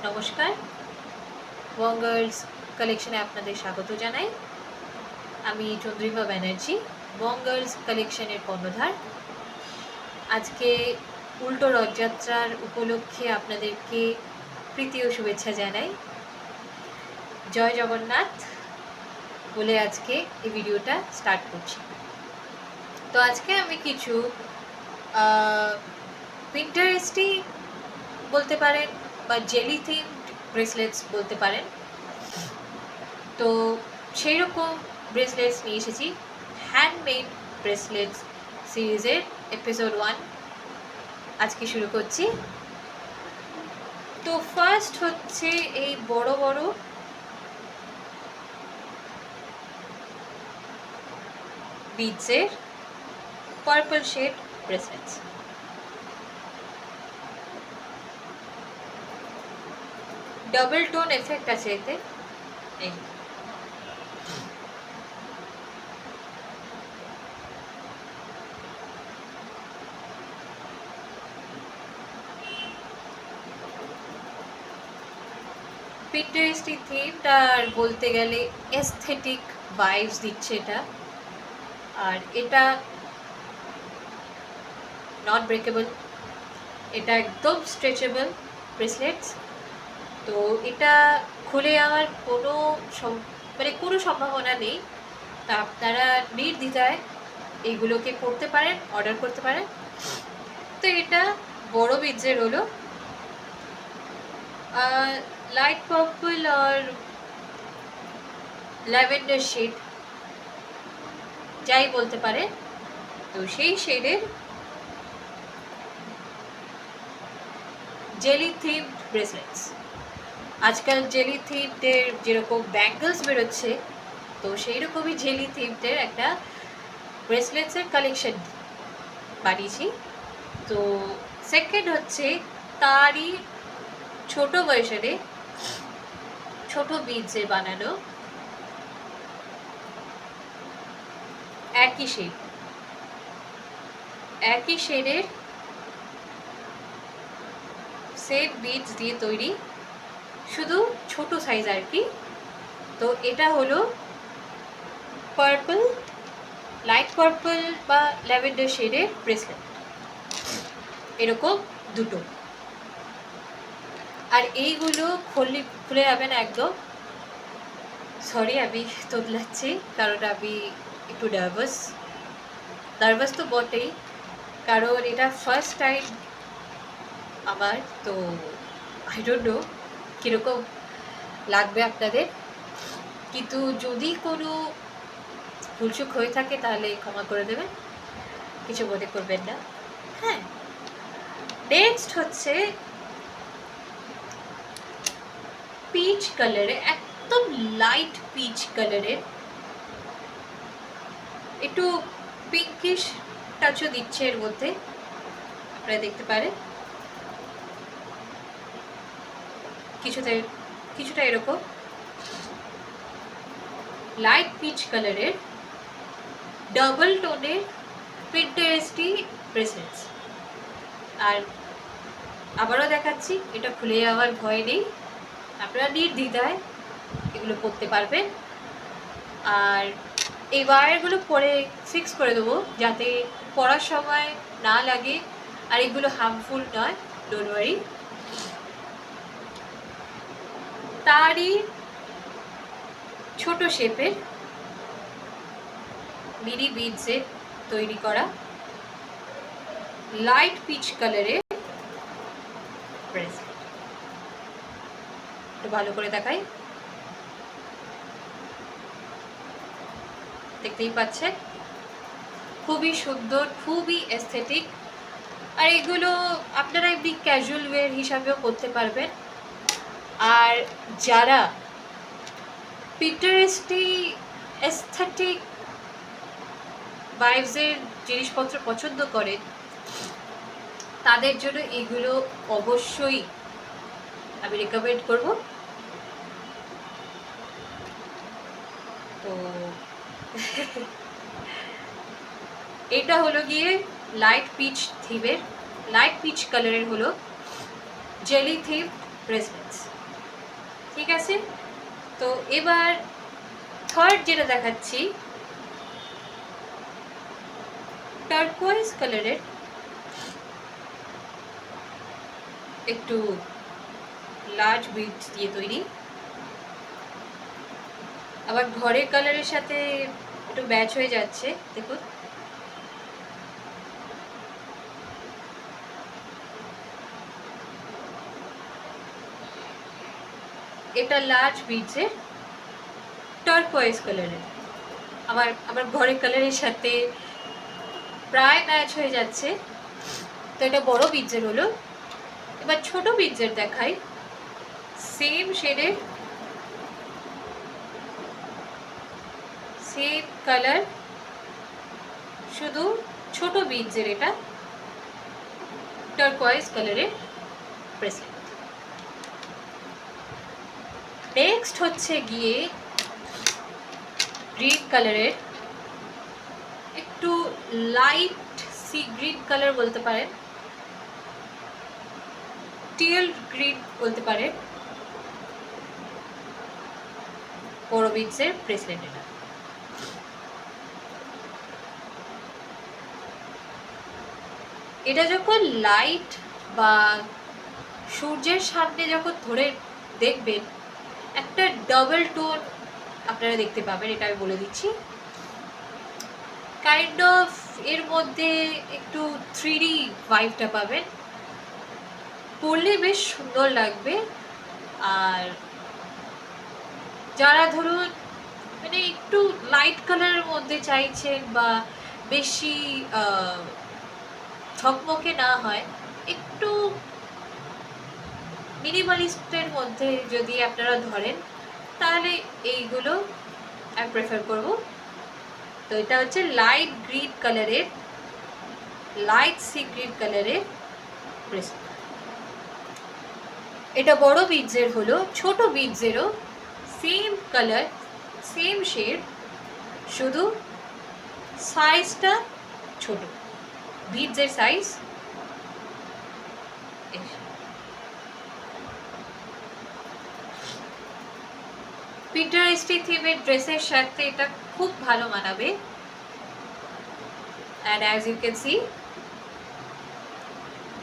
নমস্কার, বঙ্গার্স কালেকশনে আপনাদের স্বাগত জানাই। আমি চন্দ্রিমা ব্যানার্জি, বঙ্গার্স কালেকশনের কর্ণধার। আজকে উল্টো রথযাত্রার উপলক্ষে আপনাদেরকে প্রীতি ও শুভেচ্ছা জানাই। জয় জগন্নাথ বলে আজকে এই ভিডিওটা স্টার্ট করছি। তো আজকে আমি কিছু পিন্টারেস্টি বলতে পারেন বা জেলি থিমড ব্রেসলেটস বলতে পারেন, তো সেই রকম ব্রেসলেটস নিয়ে এসেছি। হ্যান্ডমেড ব্রেসলেটস সিরিজের এপিসোড 1 আজকে শুরু করছি। তো ফার্স্ট হচ্ছে এই বড় বড় বিডসের purple shade bracelets. Double tone effect আছে এতে। এই পিন্টারেস্টি থিমটা আর বলতে গেলে এস্থেটিক ভাইবস দিচ্ছে এটা। আর এটা নট ব্রেকেবল, এটা একদম স্ট্রেচেবল ব্রেসলেটস। তো এটা খুলে আমার কোনো সম্ভাবনা নেই। তা আপনারা নির্দ্বিধায় এইগুলোকে করতে পারেন, অর্ডার করতে পারেন। তো এটা বড় বিজের হলো লাইট পার্পল আর ল্যাভেন্ডার শেড, যাই বলতে পারে। তো সেই শেডের জেলি থিমড ব্রেসলেটস। আজকাল জেলি থিমদের যেরকম ব্যাঙ্গলস বেরোচ্ছে, তো সেই রকমই জেলি থিমদের একটা ব্রেসলেটসের কালেকশন বানিয়েছি। তো সেকেন্ড হচ্ছে তারই ছোট ভার্সনে ছোট বিডসে বানানো একই শেডের সেম বিডস দিয়ে তৈরি, শুধু ছোট সাইজ আর কি। তো এটা হলো পার্পল, লাইট পার্পল বা ল্যাভেন্ডার শেডের ব্রেসলেট, এরকম দুটো। আর এইগুলো খুলে যাবে না একদম। সরি, আমি তোতলাচ্ছি কারণ আমি একটু নার্ভাস তো বটেই, কারণ এটা ফার্স্ট টাইম আমার। তো আই ডোন্ট নো কীরকম লাগবে আপনাদের, কিন্তু যদি কোনো ভুলচুক হয়ে থাকে তাহলে ক্ষমা করে দেবেন, কিছু মনে করবেন না। হ্যাঁ, নেক্সট হচ্ছে পিচ কালারে, একদম লাইট পিচ কালারের, একটু পিঙ্কিশ টাচও দিচ্ছে এর মধ্যে, আপনারা দেখতে পারেন কিছুটা এরকম লাইট পিচ কালারের ডাবল টোনের পিন্টারেস্টি ব্রেসলেটস। আর আবারও দেখাচ্ছি, এটা খুলে যাওয়ার ভয় নেই, আপনারা নির্দ্বিধায় এগুলো পরতে পারবেন। আর এই ওয়্যারগুলো পরে ফিক্স করে দেবো যাতে পরার সময় না লাগে, আর এগুলো হার্মফুল নয়, ডোন্ট ওয়ারি। তারই ছোট শেপের মিনি বিডসে তৈরি করা লাইট পিচ কালারের ব্রেসলেট। একটু ভালো করে দেখাই, দেখতেই পাচ্ছেন, খুবই সুন্দর, খুবই এস্থেটিক। আর এগুলো আপনারা এমনি ক্যাজুয়াল ওয়্যার হিসাবেও করতে পারবেন। আর যারা পিন্টারেস্টি এস্থেটিক ভাইবসের জিনিসপত্র পছন্দ করেন, তাদের জন্য এগুলো অবশ্যই আমি রেকমেন্ড করব। তো এটা হলো গিয়ে লাইট পিচ কালারের হলো জেলি থিম ব্রেসলেটস। ঠিক আছে, তো এবার থার্ড যেটা দেখাচ্ছি, টার্কোয়াইজ কালারের একটু লার্জ বিডস দিয়ে তৈরি, আবার ঘরের কালারের সাথে একটু ম্যাচ হয়ে যাচ্ছে। দেখুন, এটা লার্জ বিডসের টার্কোয়াইজ কালারের, আবার ঘরের কালারের সাথে প্রায় ম্যাচ হয়ে যাচ্ছে। তো এটা বড় বিডসের হলো। এবার ছোট বিডসের দেখাই, সেম শেডের, সেম কালার, শুধু ছোট বিডসের এটা টার্কোয়াইজ কালারের ব্রেসলেট। নেক্সট হচ্ছে গিয়ে গ্রিন কালারের, একটু লাইট সি গ্রিন কালার বলতে পারেন, টিয়েল গ্রিন বলতে পারেন, বড় বিডসের ব্রেসলেট এটা। এটা যখন লাইট বা সূর্যের সামনে যখন ধরে দেখবেন, একটা ডাবল টোন আপনারা দেখতে পাবেন, এটা আমি বলে দিচ্ছি। কাইন্ড অফ এর মধ্যে একটু 3D ভাইবটা পাবেন, পরলে বেশ সুন্দর লাগবে। আর যারা ধরুন মানে একটু লাইট কালারের মধ্যে চাইছেন বা বেশি ঝকমকে না হয়, একটু মিনিমালিস্টের মধ্যে যদি আপনারা ধরেন, তাহলে এইগুলো আমি প্রেফার করব। তো এটা হচ্ছে লাইট গ্রিন কালারের, লাইট সি গ্রিন কালারের ব্রেসলেট। এটা বড় বিডসের হলো, ছোট বিডসেরও সেম কালার, সেম শেড, শুধু সাইজটা ছোট, বিডসের সাইজ। পিন্টারেস্টি থিমের ড্রেসের সাথে এটা খুব ভালো মানাবে। and as you can see,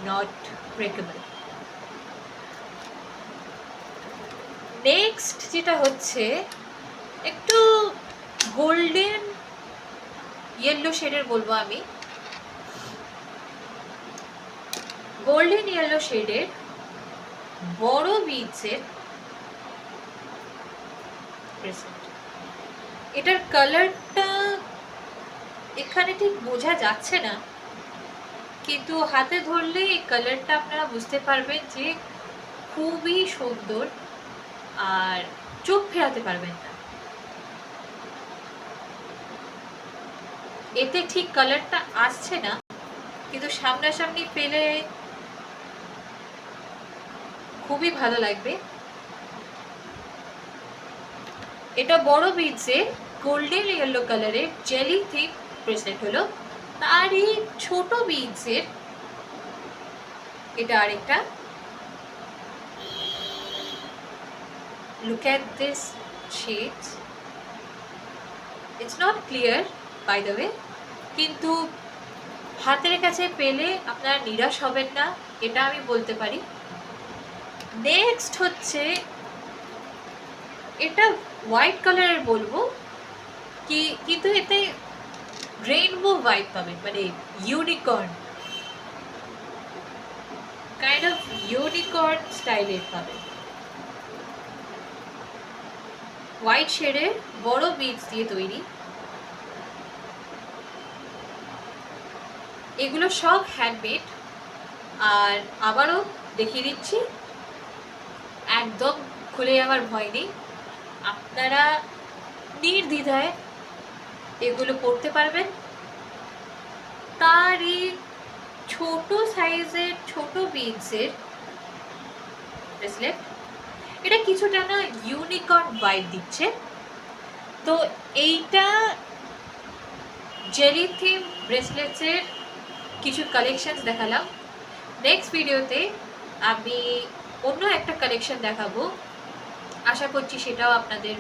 not breakable. Next যেটা হচ্ছে একটু গোল্ডেন ইয়েলো শেডের বলবো আমি, গোল্ডেন ইয়েলো শেডের বড় বিডসের ব্রেসলেট। এটার কালারটা এখানে ঠিক বোঝা যাচ্ছে না, কিন্তু হাতে ধরলে এই কালারটা আপনারা বুঝতে পারবেন যে খুবই সুন্দর, আর চোখ ফেরাতে পারবেন না। এতে ঠিক কালারটা আসছে না, কিন্তু সামনাসামনি পেলে খুবই ভালো লাগবে। এটা বড় বিডসের গোল্ডেন ইয়েলো কালারের জেলি থিক ব্রেসলেট হলো, তারই ছোট বিডসের এটা আরেকটা। Look at this shades. It's not clear by the way, কিন্তু হাতের কাছে পেলে আপনারা নিরাশ হবেন না, এটা আমি বলতে পারি। নেক্সট হচ্ছে এটা হোয়াইট কালারের বলবো, কিন্তু এতে রেইনবো ভাইব পাবেন, মানে ইউনিকর্ন, কাইন্ড অফ ইউনিকর্ন স্টাইলের পাবেন। হোয়াইট শেডের বড় বিডস দিয়ে তৈরি, এগুলো সব হ্যান্ডমেড। আর আবারও দেখিয়ে দিচ্ছি, একদম খুলে যাওয়ার ভয় নেই, আপনারা নির্দ্বিধায় এগুলো পরতে পারবেন। তারই ছোট সাইজের ছোট বিডসের ব্রেসলেট, এটা কিছুটা না ইউনিকর্ন ভাইব দিচ্ছে। তো এইটা জেলি থিম ব্রেসলেটসের কিছু কালেকশনস দেখালাম। নেক্সট ভিডিওতে আমি অন্য একটা কালেকশন দেখাবো, আশা করছি সেটাও আপনাদের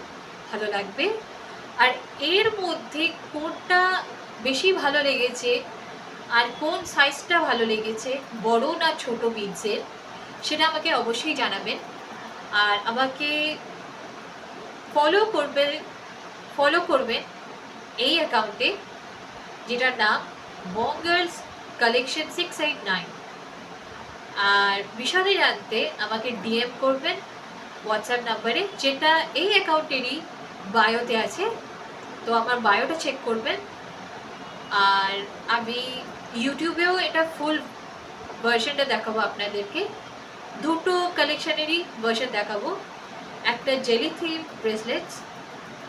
ভালো লাগবে। আর এর মধ্যে কোনটা বেশি ভালো লেগেছে আর কোন সাইজটা ভালো লেগেছে, বড় না ছোট বিডসের, সেটা আমাকে অবশ্যই জানাবেন। আর আমাকে ফলো করবেন এই অ্যাকাউন্টে, যেটার নাম বঙ্গার্স কালেকশন 689। আর বিষয়ে জানতে আমাকে ডিএম করবেন হোয়াটসঅ্যাপ নাম্বারে, যেটা এই অ্যাকাউন্টেরই বায়োতে আছে। তো আমার বায়োটা চেক করবেন। আর আমি ইউটিউবেও এটা ফুল ভার্সনটা দেখাবো আপনাদেরকে, দুটো কালেকশনেরই ভার্সন দেখাবো, একটা জেলি থিম ব্রেসলেটস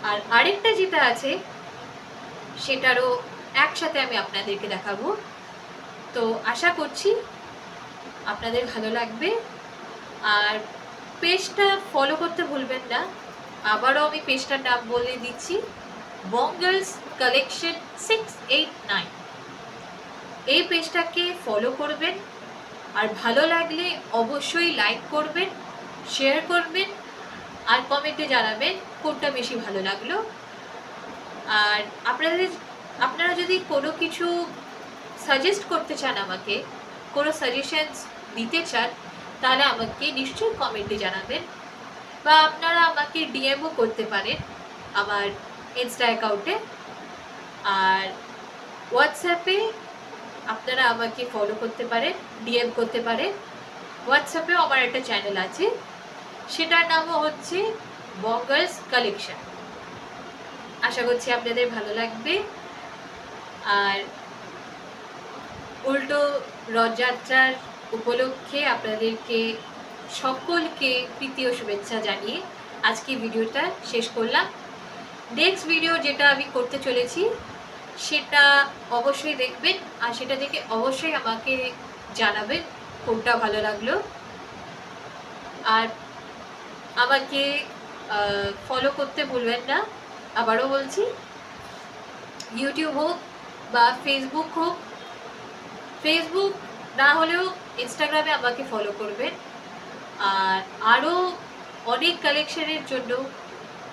আর আরেকটা যেটা আছে সেটারও একসাথে আমি আপনাদেরকে দেখাবো। তো আশা করছি আপনাদের ভালো লাগবে। আর পেজটা ফলো করতে ভুলবেন না। আবারও আমি পেজটার নাম বলে দিচ্ছি, বঙ্গার্স কালেকশন 689। এই পেজটাকে ফলো করবেন। আর ভালো লাগলে অবশ্যই লাইক করবেন, শেয়ার করবেন আর কমেন্টে জানাবেন কোনটা বেশি ভালো লাগলো। আর আপনারা যদি কোনো কিছু সাজেস্ট করতে চান, আমাকে কোনো সাজেশনস দিতে চান, তাহলে আমাকে নিশ্চয়ই কমেন্টে জানাবেন। বা আপনারা আমাকে ডিএমও করতে পারেন আমার ইনস্টা অ্যাকাউন্টে। আর হোয়াটসঅ্যাপে আপনারা আমাকে ফলো করতে পারেন, ডিএম করতে পারেন। হোয়াটসঅ্যাপেও আমার একটা চ্যানেল আছে, সেটার নামও হচ্ছে বঙ্গার্স কালেকশন। আশা করছি আপনাদের ভালো লাগবে। আর উল্টো রথযাত্রার উপলক্ষে আপনাদেরকে সকলকে প্রীতি ও শুভেচ্ছা জানিয়ে আজকে ভিডিওটা শেষ করলাম। নেক্সট ভিডিও যেটা আমি করতে চলেছি সেটা অবশ্যই দেখবেন, আর সেটা দেখে অবশ্যই আমাকে জানাবেন কোনটা ভালো লাগলো। আর আমাকে ফলো করতে ভুলবেন না। আবারও বলছি, ইউটিউব হোক বা ফেসবুক হোক, ফেসবুক না হলেও ইনস্টাগ্রামে আমাকে ফলো করবেন। আর আরও অনেক কালেকশনের জন্য,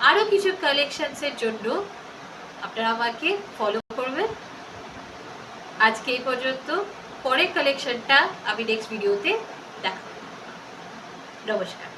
আরও কিছু কালেকশনসের জন্য আপনারা আমাকে ফলো করবেন। আজকে এই পর্যন্ত, পরের কালেকশনটা আমি নেক্সট ভিডিওতে দেখাবো। নমস্কার।